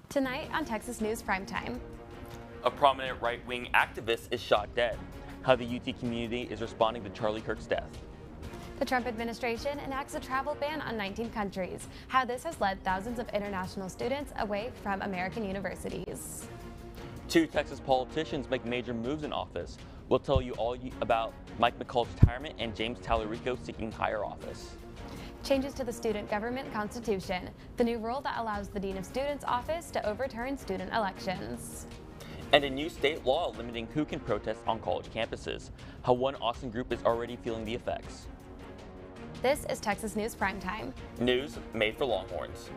Tonight on Texas News Primetime. A prominent right-wing activist is shot dead. How the UT community is responding to Charlie Kirk's death. The Trump administration enacts a travel ban on 19 countries. How this has led thousands of international students away from American universities. 2 Texas politicians make major moves in office. We'll tell you all about Mike McCall's retirement and James Talarico seeking higher office. Changes to the student government constitution, the new rule that allows the Dean of Students' office to overturn student elections. And a new state law limiting who can protest on college campuses. How one Austin group is already feeling the effects. This is Texas News Primetime. News made for Longhorns.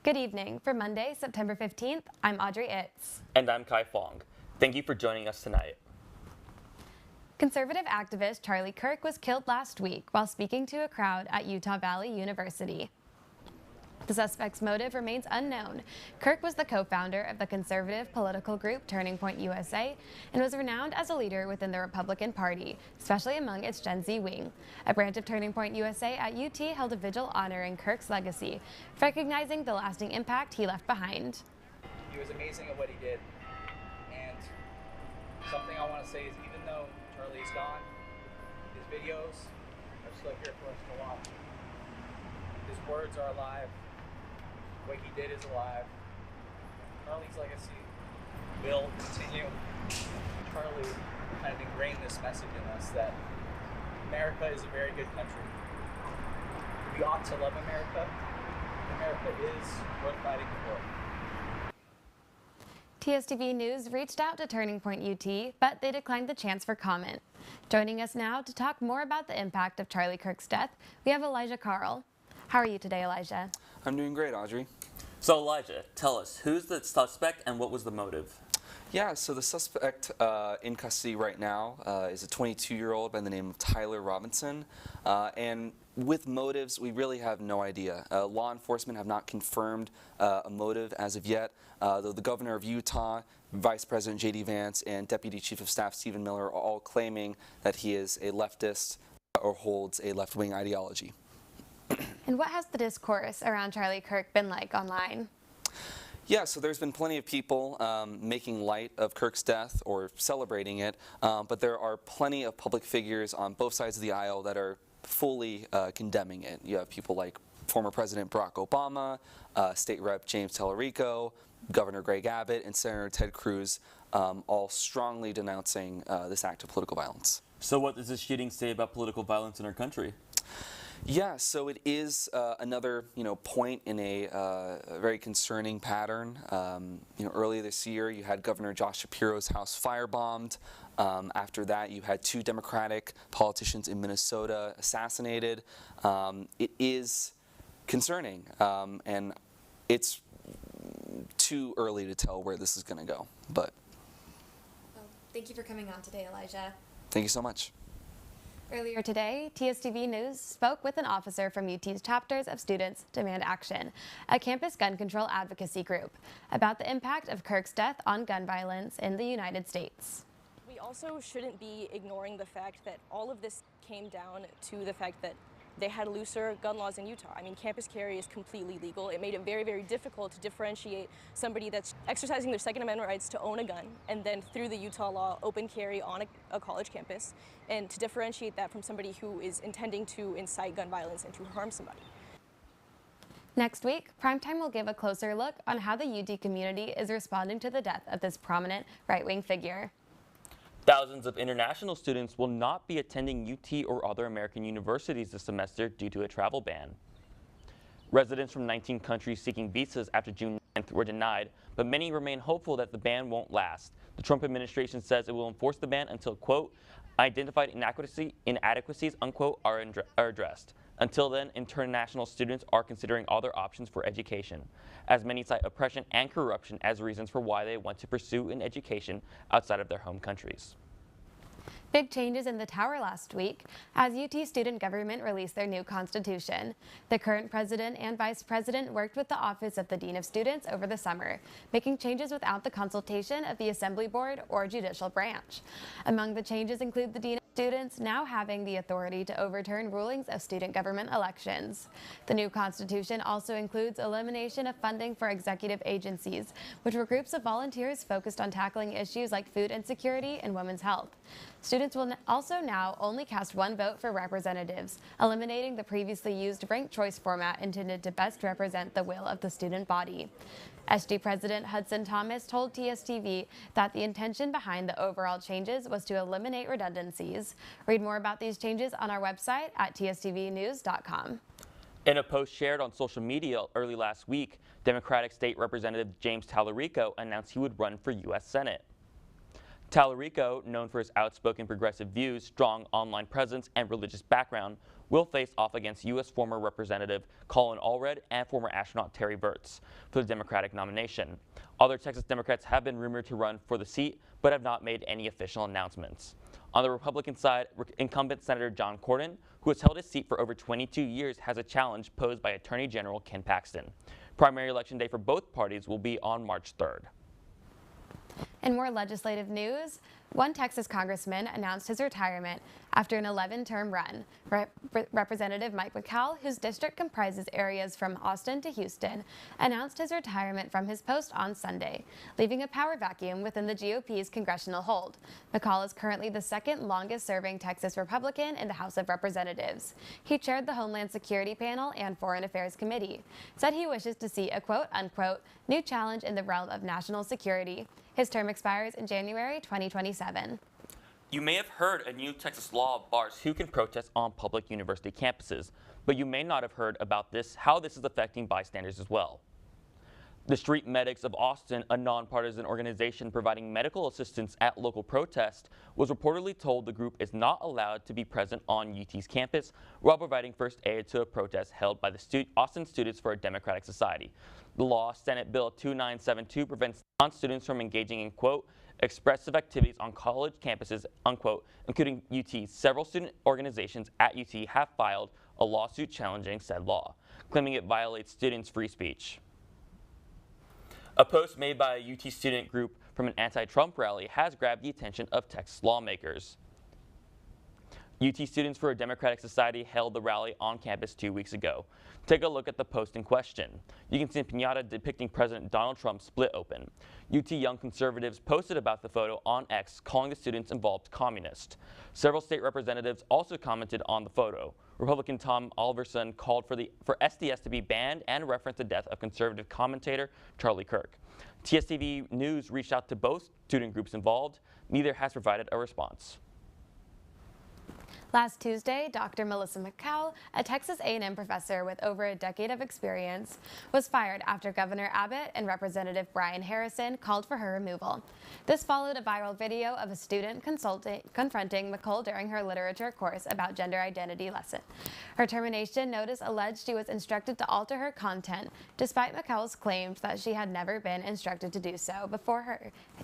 Good evening. For Monday, September 15th, I'm Audrey. And I'm Fong. Thank you for joining us tonight. Conservative activist Charlie Kirk was killed last week while speaking to a crowd at Utah Valley University. The suspect's motive remains unknown. Kirk was the co-founder of the conservative political group Turning Point USA and was renowned as a leader within the Republican Party, especially among its Gen Z wing. A branch of Turning Point USA at UT held a vigil honoring Kirk's legacy, recognizing the lasting impact he left behind. He was amazing at what he did, and something I want to say is even though Charlie's gone, his videos are still here for us to watch. His words are alive. What he did is alive. Charlie's legacy will continue. Charlie kind of ingrained this message in us that America is a very good country. We ought to love America. America is worth fighting for. TSTV News reached out to Turning Point UT, but they declined the chance for comment. Joining us now to talk more about the impact of Charlie Kirk's death, we have Elijah Carl. How are you today, Elijah? I'm doing great, Audrey. So Elijah, tell us, who's the suspect and what was the motive? Yeah, so the suspect in custody right now is a 22-year-old by the name of Tyler Robinson. And with motives, we really have no idea. Law enforcement have not confirmed a motive as of yet, though the governor of Utah, Vice President J.D. Vance, and Deputy Chief of Staff Stephen Miller are all claiming that he is a leftist or holds a left-wing ideology. And what has the discourse around Charlie Kirk been like online? Yeah, so there's been plenty of people making light of Kirk's death or celebrating it, but there are plenty of public figures on both sides of the aisle that are fully condemning it. You have people like former President Barack Obama, State Rep James Talarico, Governor Greg Abbott, and Senator Ted Cruz, all strongly denouncing this act of political violence. So what does this shooting say about political violence in our country? Yeah, so it is another point in a very concerning pattern. Earlier this year, you had Governor Josh Shapiro's house firebombed. After that, you had 2 Democratic politicians in Minnesota assassinated. It is concerning, and it's too early to tell where this is going to go. But Well, thank you for coming on today, Elijah. thank you so much. Earlier today, TSTV News spoke with an officer from UT's Chapters of Students Demand Action, a campus gun control advocacy group, about the impact of Kirk's death on gun violence in the United States. We also shouldn't be ignoring the fact that all of this came down to the fact that they had looser gun laws in Utah. I mean, campus carry is completely legal. It made it very, very difficult to differentiate somebody that's exercising their Second Amendment rights to own a gun, and then through the Utah law, open carry on a college campus, and to differentiate that from somebody who is intending to incite gun violence and to harm somebody. Next week, Primetime will give a closer look on how the UT community is responding to the death of this prominent right-wing figure. Thousands of international students will not be attending UT or other American universities this semester due to a travel ban. Residents from 19 countries seeking visas after June 9th were denied, but many remain hopeful that the ban won't last. The Trump administration says it will enforce the ban until, quote, identified inadequacies, unquote, are addressed. Until then, international students are considering other options for education, as many cite oppression and corruption as reasons for why they want to pursue an education outside of their home countries. Big changes in the tower last week as UT student government released their new constitution. The current president and vice president worked with the Office of the Dean of Students over the summer, making changes without the consultation of the Assembly Board or judicial branch. Among the changes include the Dean of Students now having the authority to overturn rulings of student government elections. The new constitution also includes elimination of funding for executive agencies, which were groups of volunteers focused on tackling issues like food insecurity and women's health. Students will also now only cast one vote for representatives, eliminating the previously used ranked choice format intended to best represent the will of the student body. SD President Hudson Thomas told TSTV that the intention behind the overall changes was to eliminate redundancies. Read more about these changes on our website at tstvnews.com. In a post shared on social media early last week, Democratic State Representative James Talarico announced he would run for U.S. Senate. Talarico, known for his outspoken progressive views, strong online presence, and religious background, will face off against U.S. former Representative Colin Allred and former astronaut Terry Virts for the Democratic nomination. Other Texas Democrats have been rumored to run for the seat, but have not made any official announcements. On the Republican side, incumbent Senator John Cornyn, who has held his seat for over 22 years, has a challenge posed by Attorney General Ken Paxton. Primary election day for both parties will be on March 3rd. In more legislative news, one Texas congressman announced his retirement after an 11-term run. Representative Mike McCall, whose district comprises areas from Austin to Houston, announced his retirement from his post on Sunday, leaving a power vacuum within the GOP's congressional hold. McCall is currently the second longest-serving Texas Republican in the House of Representatives. He chaired the Homeland Security Panel and Foreign Affairs Committee, said he wishes to see a quote-unquote new challenge in the realm of national security. His term expires in January 2027. You may have heard a new Texas law bars who can protest on public university campuses, but you may not have heard about how this is affecting bystanders as well. The Street Medics of Austin, a nonpartisan organization providing medical assistance at local protests, was reportedly told the group is not allowed to be present on UT's campus while providing first aid to a protest held by the Austin Students for a Democratic Society. The law, Senate Bill 2972, prevents non-students from engaging in, quote, expressive activities on college campuses, unquote, including UT. Several student organizations at UT have filed a lawsuit challenging said law, claiming it violates students' free speech. A post made by a UT student group from an anti-Trump rally has grabbed the attention of Texas lawmakers. UT Students for a Democratic Society held the rally on campus 2 weeks ago. Take a look at the post in question. You can see a piñata depicting President Donald Trump split open. UT Young Conservatives posted about the photo on X, calling the students involved communist. Several state representatives also commented on the photo. Republican Tom Alverson called for SDS to be banned and referenced the death of conservative commentator Charlie Kirk. TSTV News reached out to both student groups involved. Neither has provided a response. Last Tuesday, Dr. Melissa McCall, a Texas A&M professor with over a decade of experience, was fired after Governor Abbott and Representative Brian Harrison called for her removal. This followed a viral video of a student confronting McCall during her literature course about gender identity lesson. Her termination notice alleged she was instructed to alter her content, despite McCall's claims that she had never been instructed to do so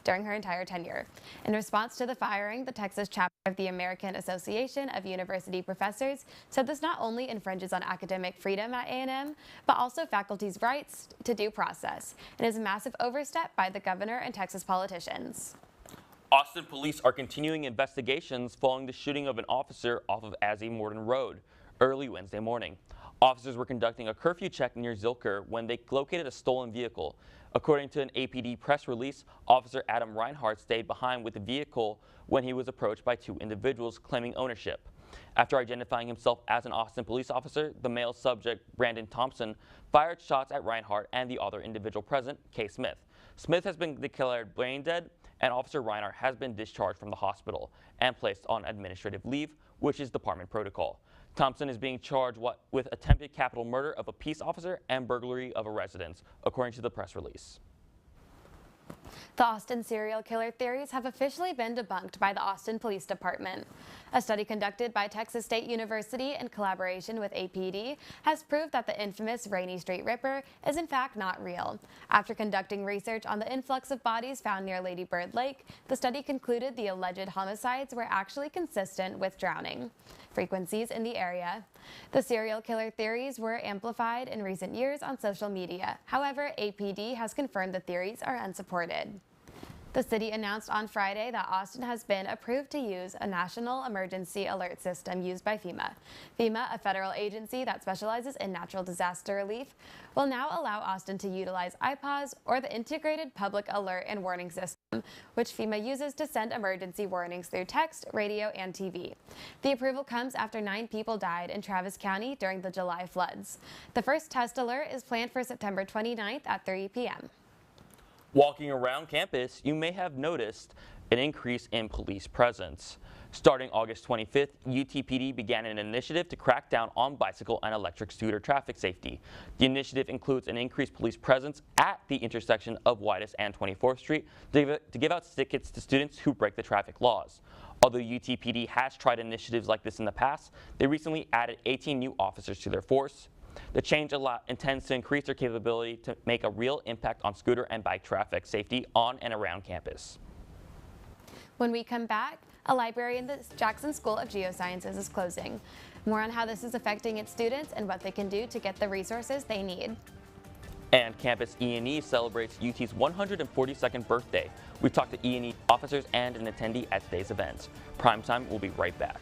during her entire tenure. In response to the firing, the Texas chapter of the American Association of University Professors said this not only infringes on academic freedom at A&M, but also faculty's rights to due process, and is a massive overstep by the governor and Texas politicians. Austin police are continuing investigations following the shooting of an officer off of Azzy Morton Road early Wednesday morning. Officers were conducting a curfew check near Zilker when they located a stolen vehicle. According to an APD press release, Officer Adam Reinhardt stayed behind with the vehicle when he was approached by two individuals claiming ownership. After identifying himself as an Austin police officer, the male subject, Brandon Thompson, fired shots at Reinhardt and the other individual present, Kay Smith. Smith has been declared brain dead, and Officer Reinhardt has been discharged from the hospital and placed on administrative leave, which is department protocol. Thompson is being charged with attempted capital murder of a peace officer and burglary of a residence, according to the press release. The Austin serial killer theories have officially been debunked by the Austin Police Department. A study conducted by Texas State University in collaboration with APD has proved that the infamous Rainy Street Ripper is in fact not real. After conducting research on the influx of bodies found near Lady Bird Lake, the study concluded the alleged homicides were actually consistent with drowning frequencies in the area. The serial killer theories were amplified in recent years on social media. However, APD has confirmed the theories are unsupported. The city announced on Friday that Austin has been approved to use a national emergency alert system used by FEMA. FEMA, a federal agency that specializes in natural disaster relief, will now allow Austin to utilize IPAWS, or the Integrated Public Alert and Warning System, which FEMA uses to send emergency warnings through text, radio, and TV. The approval comes after 9 people died in Travis County during the July floods. The first test alert is planned for September 29th at 3 p.m. Walking around campus, you may have noticed an increase in police presence. Starting August 25th, UTPD began an initiative to crack down on bicycle and electric scooter traffic safety. The initiative includes an increased police presence at the intersection of Whitus and 24th Street to give out tickets to students who break the traffic laws. Although UTPD has tried initiatives like this in the past, they recently added 18 new officers to their force. The change intends to increase their capability to make a real impact on scooter and bike traffic safety on and around campus. When we come back, a library in the Jackson School of Geosciences is closing. More on how this is affecting its students and what they can do to get the resources they need. And Campus E&E celebrates UT's 142nd birthday. We talked to E&E officers and an attendee at today's event. Primetime will be right back.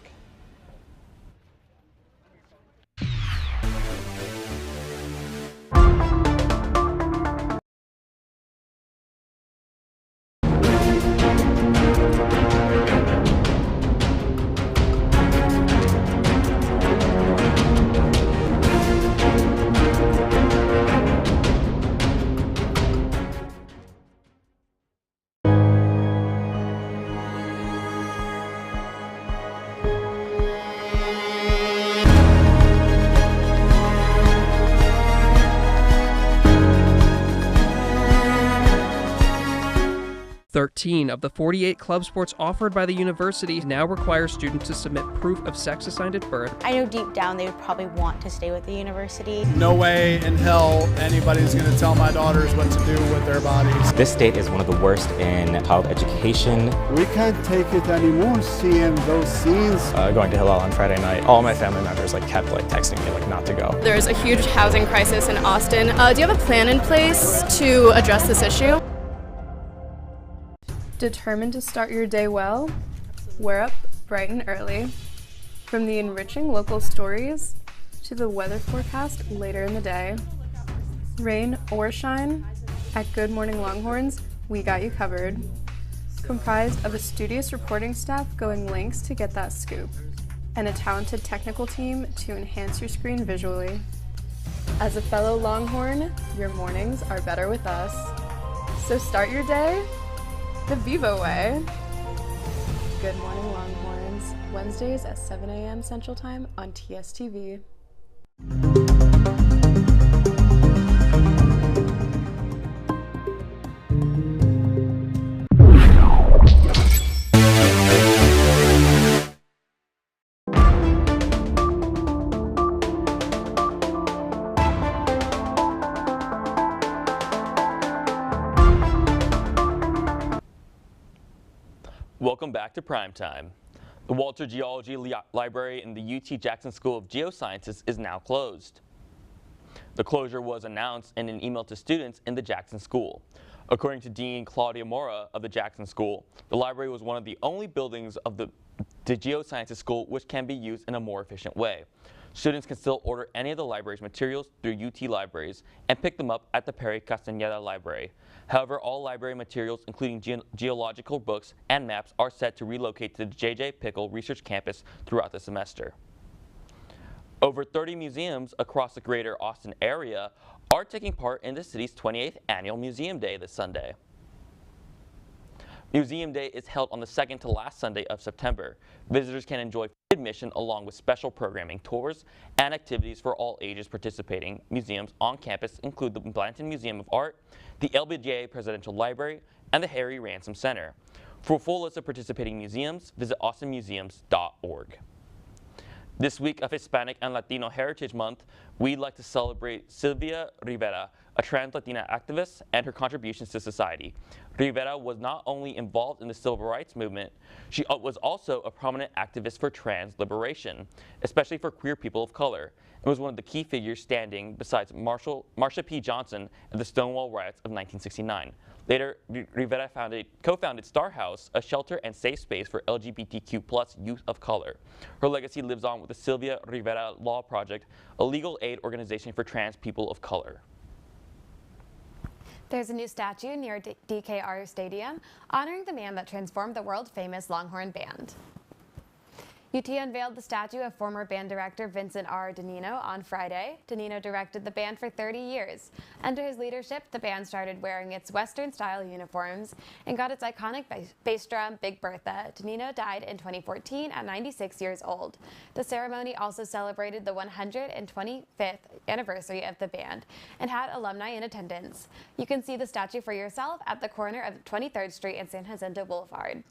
Thirteen of the 48 club sports offered by the university now require students to submit proof of sex assigned at birth. I know deep down they would probably want to stay with the university. No way in hell anybody's going to tell my daughters what to do with their bodies. This state is one of the worst in child education. We can't take it anymore, seeing those scenes. Going to Hillel on Friday night, all my family members kept texting me not to go. There's a huge housing crisis in Austin. Do you have a plan in place to address this issue? Determined to start your day well? We're up bright and early. From the enriching local stories to the weather forecast later in the day. Rain or shine, at Good Morning Longhorns, we got you covered. Comprised of a studious reporting staff going lengths to get that scoop, and a talented technical team to enhance your screen visually. As a fellow Longhorn, your mornings are better with us. So start your day the Vivo way. Good Morning Longhorns, Wednesdays at 7 a.m. Central Time on TSTV. Welcome back to Primetime. The Walter Geology Library in the UT Jackson School of Geosciences is now closed. The closure was announced in an email to students in the Jackson School. According to Dean Claudia Mora of the Jackson School, the library was one of the only buildings of the Geosciences School which can be used in a more efficient way. Students can still order any of the library's materials through UT Libraries and pick them up at the Perry Castañeda Library. However, all library materials, including geological books and maps, are set to relocate to the J.J. Pickle Research Campus throughout the semester. Over 30 museums across the greater Austin area are taking part in the city's 28th annual Museum Day this Sunday. Museum Day is held on the second to last Sunday of September. Visitors can enjoy free admission along with special programming, tours, and activities for all ages participating. Museums on campus include the Blanton Museum of Art, the LBJ Presidential Library, and the Harry Ransom Center. For a full list of participating museums, visit austinmuseums.org. This week of Hispanic and Latino Heritage Month, we'd like to celebrate Sylvia Rivera, a trans Latina activist, and her contributions to society. Rivera was not only involved in the civil rights movement, she was also a prominent activist for trans liberation, especially for queer people of color, and was one of the key figures standing besides Marsha P. Johnson at the Stonewall riots of 1969. Later, Rivera co-founded Star House, a shelter and safe space for LGBTQ+ youth of color. Her legacy lives on with the Sylvia Rivera Law Project, a legal aid organization for trans people of color. There's a new statue near DKR Stadium honoring the man that transformed the world-famous Longhorn band. UT unveiled the statue of former band director Vincent R. Danino on Friday. Danino directed the band for 30 years. Under his leadership, the band started wearing its Western-style uniforms and got its iconic bass drum, Big Bertha. Danino died in 2014 at 96 years old. The ceremony also celebrated the 125th anniversary of the band and had alumni in attendance. You can see the statue for yourself at the corner of 23rd Street and San Jacinto Boulevard.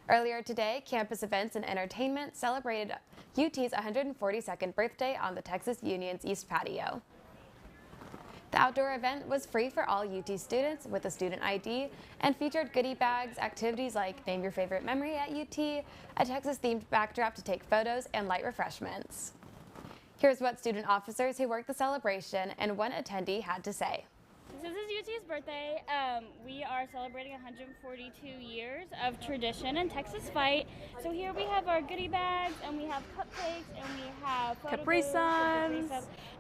Earlier today, Campus Events and Entertainment celebrated UT's 142nd birthday on the Texas Union's East Patio. The outdoor event was free for all UT students with a student ID and featured goodie bags, activities like Name Your Favorite Memory at UT, a Texas-themed backdrop to take photos, and light refreshments. Here's what student officers who worked the celebration and one attendee had to say. This is UT's birthday. We are celebrating 142 years of tradition and Texas fight. So here we have our goodie bags, and we have cupcakes, and we have Capri Suns.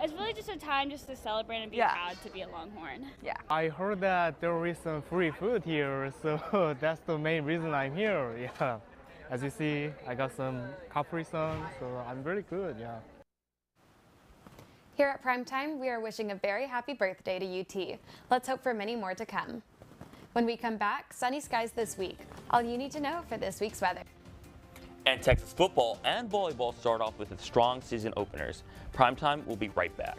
It's really just a time just to celebrate and be proud to be a Longhorn. Yeah. I heard that there is some free food here, so that's the main reason I'm here. Yeah. As you see, I got some Capri Suns, so I'm really good. Yeah. Here at PrimeTime, we are wishing a very happy birthday to UT. Let's hope for many more to come. When we come back, sunny skies this week. All you need to know for this week's weather. And Texas football and volleyball start off with strong season openers. PrimeTime will be right back.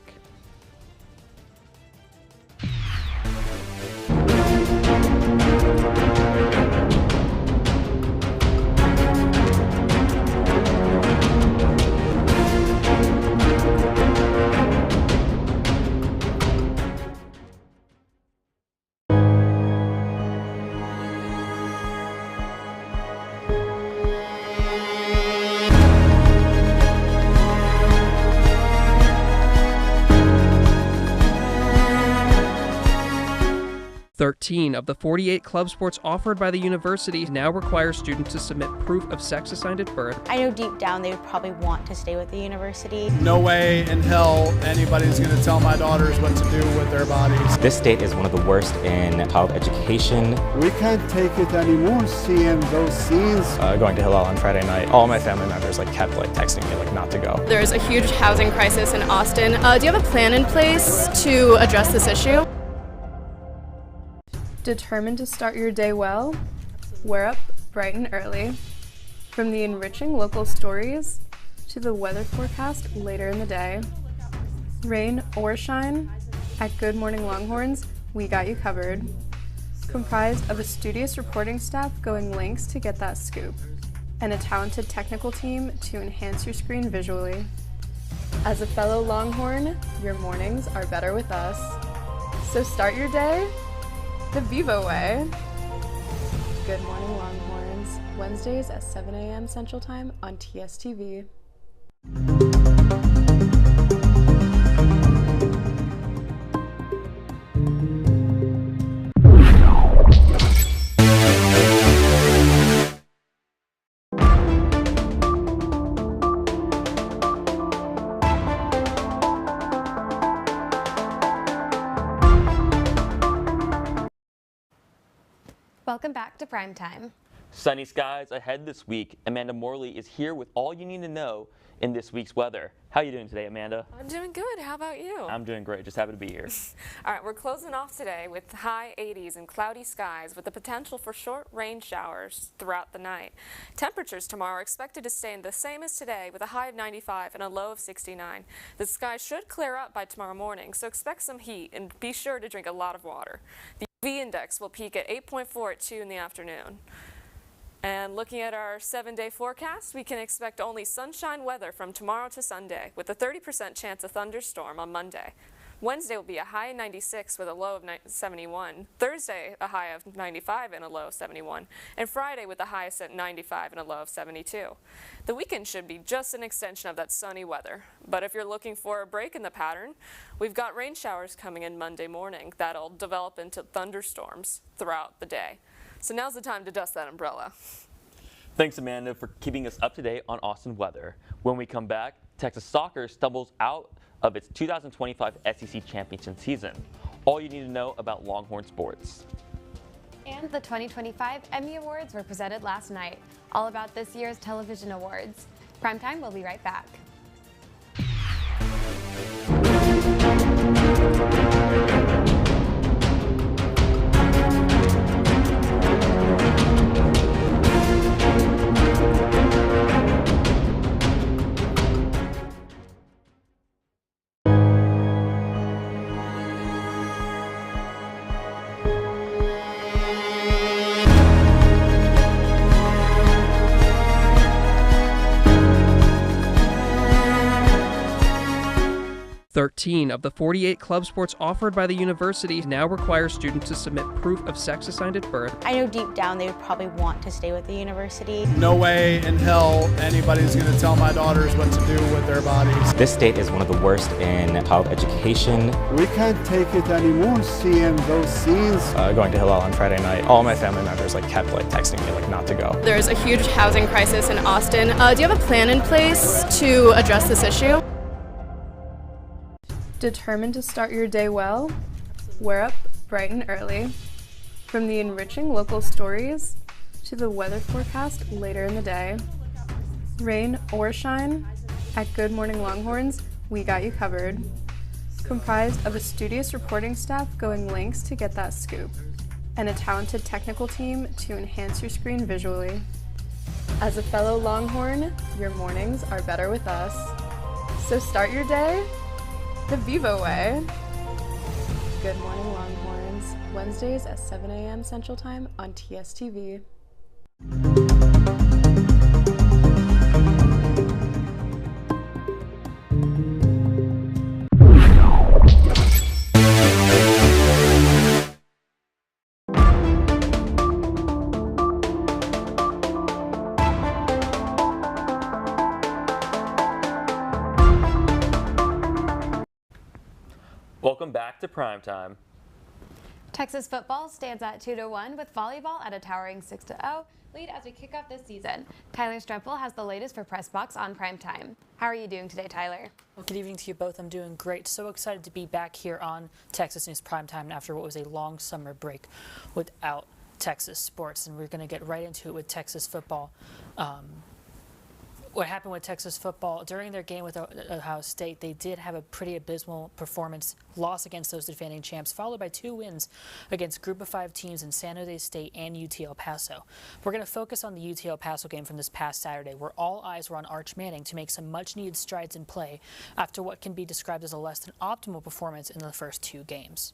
Thirteen of the 48 club sports offered by the university now require students to submit proof of sex assigned at birth. I know deep down they would probably want to stay with the university. No way in hell anybody's going to tell my daughters what to do with their bodies. This state is one of the worst in child education. We can't take it anymore seeing those scenes. Going to Hillel on Friday night, all my family members kept texting me not to go. There's a huge housing crisis in Austin. Do you have a plan in place to address this issue? Determined to start your day well? We're up bright and early. From the enriching local stories to the weather forecast later in the day. Rain or shine, at Good Morning Longhorns, we got you covered. Comprised of a studious reporting staff going lengths to get that scoop, and a talented technical team to enhance your screen visually. As a fellow Longhorn, your mornings are better with us. So start your day the Vivo way. Good Morning Longhorns, Wednesdays at 7 a.m. Central Time on TSTV. Welcome back to PrimeTime. Sunny skies ahead this week. Amanda Morley is here with all you need to know in this week's weather. How are you doing today, Amanda? I'm doing good. How about you? I'm doing great. Just happy to be here. All right, we're closing off today with high 80s and cloudy skies with the potential for short rain showers throughout the night. Temperatures tomorrow are expected to stay the same as today with a high of 95 and a low of 69. The sky should clear up by tomorrow morning, so expect some heat and be sure to drink a lot of water. The UV index will peak at 8.4 at 2 in the afternoon. And looking at our 7-day forecast, we can expect only sunshine weather from tomorrow to Sunday, with a 30% chance of thunderstorm on Monday. Wednesday will be a high of 96 with a low of 71. Thursday, a high of 95 and a low of 71. And Friday with a high of 95 and a low of 72. The weekend should be just an extension of that sunny weather. But if you're looking for a break in the pattern, we've got rain showers coming in Monday morning that'll develop into thunderstorms throughout the day. So now's the time to dust that umbrella. Thanks, Amanda, for keeping us up to date on Austin weather. When we come back, Texas soccer stumbles out of its 2025 SEC championship season. All you need to know about Longhorn sports. And the 2025 Emmy Awards were presented last night. All about this year's television awards. Primetime will be right back. Thirteen of the 48 club sports offered by the university now require students to submit proof of sex assigned at birth. I know deep down they would probably want to stay with the university. No way in hell anybody's going to tell my daughters what to do with their bodies. This state is one of the worst in child education. We can't take it anymore seeing those scenes. Going to Hillel on Friday night, all my family members kept texting me not to go. There's a huge housing crisis in Austin. Do you have a plan in place to address this issue? Determined to start your day well? We're up bright and early. From the enriching local stories to the weather forecast later in the day. Rain or shine, at Good Morning Longhorns, we got you covered. Comprised of a studious reporting staff going lengths to get that scoop, and a talented technical team to enhance your screen visually. As a fellow Longhorn, your mornings are better with us. So start your day the Vivo way. Good Morning Longhorns, Wednesdays at 7 a.m. Central Time on TSTV. Welcome back to Primetime. Texas football stands at 2-1 with volleyball at a towering 6-0 lead as we kick off this season. Tyler Strempel has the latest for Press Box on Primetime. How are you doing today, Tyler? Well, good evening to you both. I'm doing great. So excited to be back here on Texas News Primetime after what was a long summer break without Texas sports. And we're going to get right into it with Texas football. What happened with Texas football during their game with Ohio State, they did have a pretty abysmal performance, loss against those defending champs, followed by 2 wins against Group of 5 teams in San Jose State and UT El Paso. We're going to focus on the UT El Paso game from this past Saturday, where all eyes were on Arch Manning to make some much-needed strides in play after what can be described as a less than optimal performance in the first 2 games.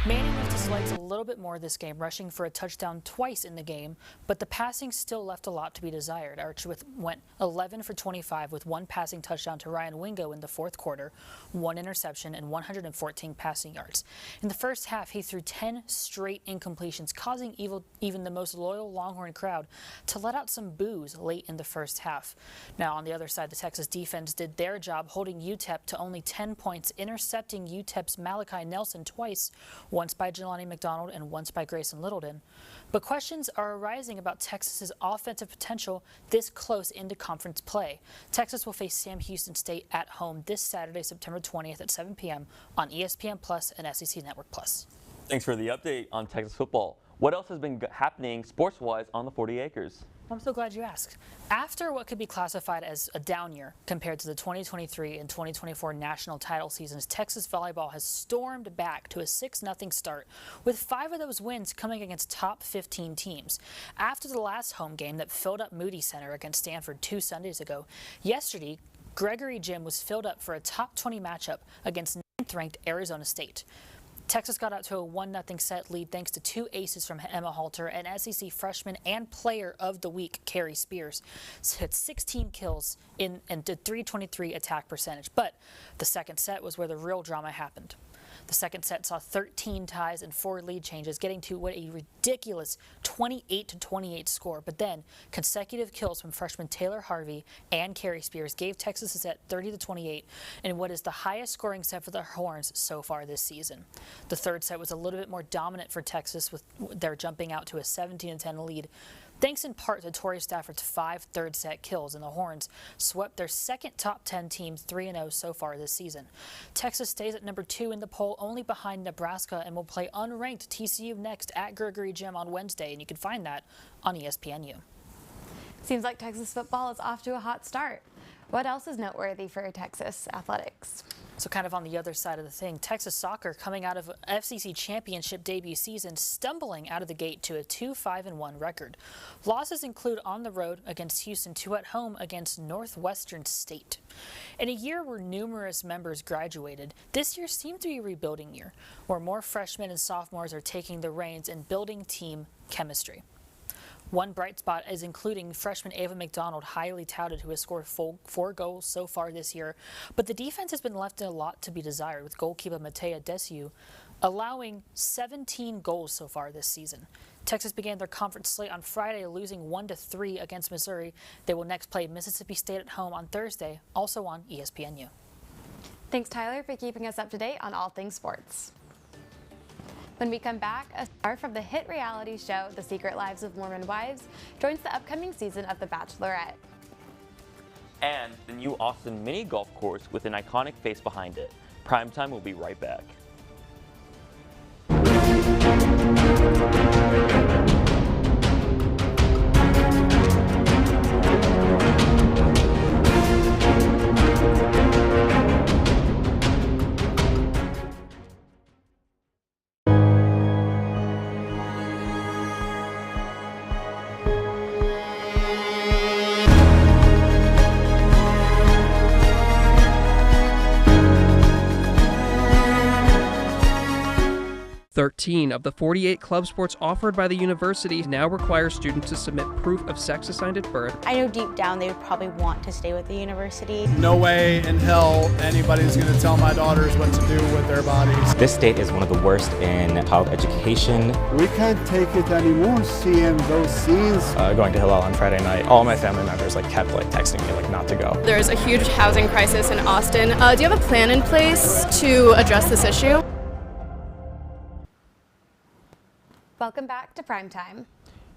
Manning left his legs a little bit more this game, rushing for a touchdown twice in the game, but the passing still left a lot to be desired. Arch went 11 for 25 with 1 passing touchdown to Ryan Wingo in the 4th quarter, 1 interception, and 114 passing yards. In the first half, he threw 10 straight incompletions, causing even the most loyal Longhorn crowd to let out some boos late in the first half. Now, on the other side, the Texas defense did their job, holding UTEP to only 10 points, intercepting UTEP's Malachi Nelson twice, once by Jelani McDonald and once by Grayson Littleton. But questions are arising about Texas's offensive potential this close into conference play. Texas will face Sam Houston State at home this Saturday, September 20th at 7 p.m. on ESPN Plus and SEC Network Plus. Thanks for the update on Texas football. What else has been happening sports-wise on the 40 acres? I'm so glad you asked. After what could be classified as a down year compared to the 2023 and 2024 national title seasons, Texas volleyball has stormed back to a 6-0 start, with 5 of those wins coming against top 15 teams. After the last home game that filled up Moody Center against Stanford 2 Sundays ago, yesterday, Gregory Gym was filled up for a top 20 matchup against 9th-ranked Arizona State. Texas got out to a 1-0 set lead thanks to 2 aces from Emma Halter and SEC freshman and player of the week, Carrie Spears. Hit 16 kills and did .323 attack percentage. But the second set was where the real drama happened. The second set saw 13 ties and 4 lead changes, getting to what a ridiculous 28-28 score. But then consecutive kills from freshman Taylor Harvey and Carrie Spears gave Texas a set 30-28 in what is the highest scoring set for the Horns so far this season. The third set was a little bit more dominant for Texas, with their jumping out to a 17-10 lead. Thanks in part to Tori Stafford's 5 third-set kills, and the Horns swept their second top 10 team 3-0 so far this season. Texas stays at number 2 in the poll, only behind Nebraska, and will play unranked TCU next at Gregory Gym on Wednesday, and you can find that on ESPNU. Seems like Texas football is off to a hot start. What else is noteworthy for Texas athletics? So kind of on the other side of the thing, Texas soccer coming out of FCC championship debut season, stumbling out of the gate to a 2-5-1 record. Losses include on the road against Houston, 2 at home against Northwestern State. In a year where numerous members graduated, this year seemed to be a rebuilding year, where more freshmen and sophomores are taking the reins and building team chemistry. One bright spot is including freshman Ava McDonald, highly touted, who has scored 4 goals so far this year. But the defense has been left a lot to be desired, with goalkeeper Matea Desiu allowing 17 goals so far this season. Texas began their conference slate on Friday, losing 1-3 against Missouri. They will next play Mississippi State at home on Thursday, also on ESPNU. Thanks, Tyler, for keeping us up to date on all things sports. When we come back, a star from the hit reality show The Secret Lives of Mormon Wives joins the upcoming season of The Bachelorette. And the new Austin mini golf course with an iconic face behind it. Primetime will be right back. Thirteen of the 48 club sports offered by the university now require students to submit proof of sex assigned at birth. I know deep down they would probably want to stay with the university. No way in hell anybody's going to tell my daughters what to do with their bodies. This state is one of the worst in child education. We can't take it anymore seeing those scenes. Going to Hillel on Friday night, all my family members kept texting me not to go. There's a huge housing crisis in Austin. Do you have a plan in place to address this issue? Welcome back to Primetime.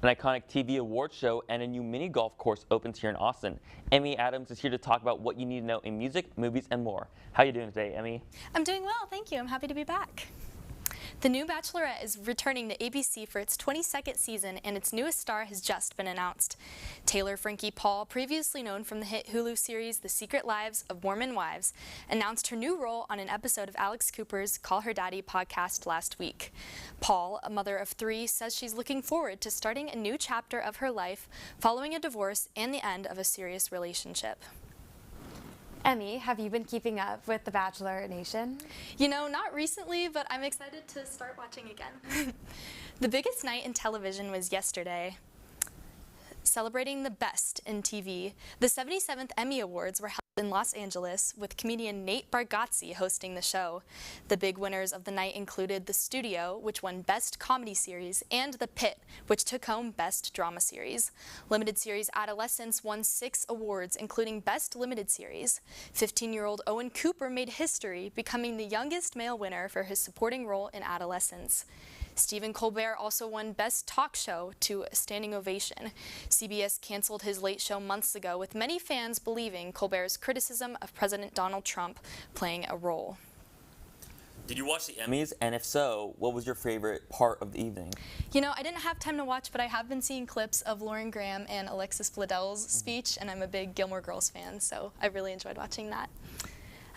An iconic TV award show and a new mini golf course opens here in Austin. Emmy Adams is here to talk about what you need to know in music, movies, and more. How are you doing today, Emmy? I'm doing well, thank you. I'm happy to be back. The new Bachelorette is returning to ABC for its 22nd season, and its newest star has just been announced. Taylor Frankie Paul, previously known from the hit Hulu series The Secret Lives of Mormon Wives, announced her new role on an episode of Alex Cooper's Call Her Daddy podcast last week. Paul, a mother of 3, says she's looking forward to starting a new chapter of her life following a divorce and the end of a serious relationship. Emmy, have you been keeping up with The Bachelor Nation? You know, not recently, but I'm excited to start watching again. The biggest night in television was yesterday, celebrating the best in TV. The 77th Emmy Awards were held in Los Angeles, with comedian Nate Bargatze hosting the show. The big winners of the night included The Studio, which won Best Comedy Series, and The Pit, which took home Best Drama Series. Limited Series Adolescence won 6 awards, including Best Limited Series. 15-year-old Owen Cooper made history, becoming the youngest male winner for his supporting role in Adolescence. Stephen Colbert also won Best Talk Show to a standing ovation. CBS canceled his late show months ago, with many fans believing Colbert's criticism of President Donald Trump playing a role. Did you watch the Emmys? And if so, what was your favorite part of the evening? You know, I didn't have time to watch, but I have been seeing clips of Lauren Graham and Alexis Bledel's speech, and I'm a big Gilmore Girls fan, so I really enjoyed watching that.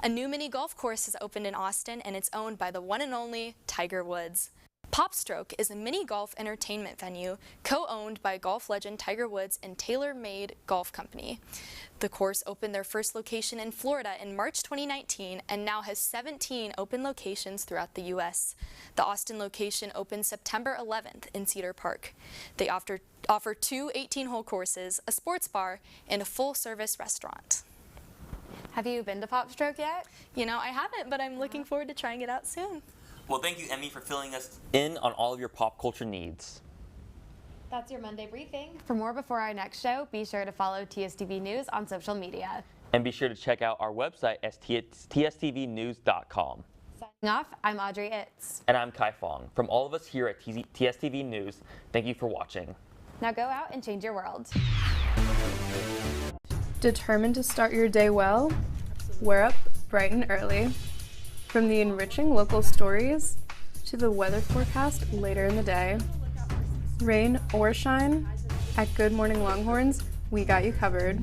A new mini golf course has opened in Austin, and it's owned by the one and only Tiger Woods. Popstroke is a mini golf entertainment venue co-owned by golf legend Tiger Woods and TaylorMade Golf Company. The course opened their first location in Florida in March 2019 and now has 17 open locations throughout the U.S. The Austin location opened September 11th in Cedar Park. They offer 2 18-hole courses, a sports bar, and a full-service restaurant. Have you been to Popstroke yet? You know, I haven't, but I'm looking forward to trying it out soon. Well, thank you, Emmy, for filling us in on all of your pop culture needs. That's your Monday briefing. For more before our next show, be sure to follow TSTV News on social media. And be sure to check out our website at tstvnews.com. Signing off, I'm Audrey Itz. And I'm Kai Fong. From all of us here at TSTV News, thank you for watching. Now go out and change your world. Determined to start your day well? We're up bright and early. From the enriching local stories to the weather forecast later in the day. Rain or shine, at Good Morning Longhorns, we got you covered.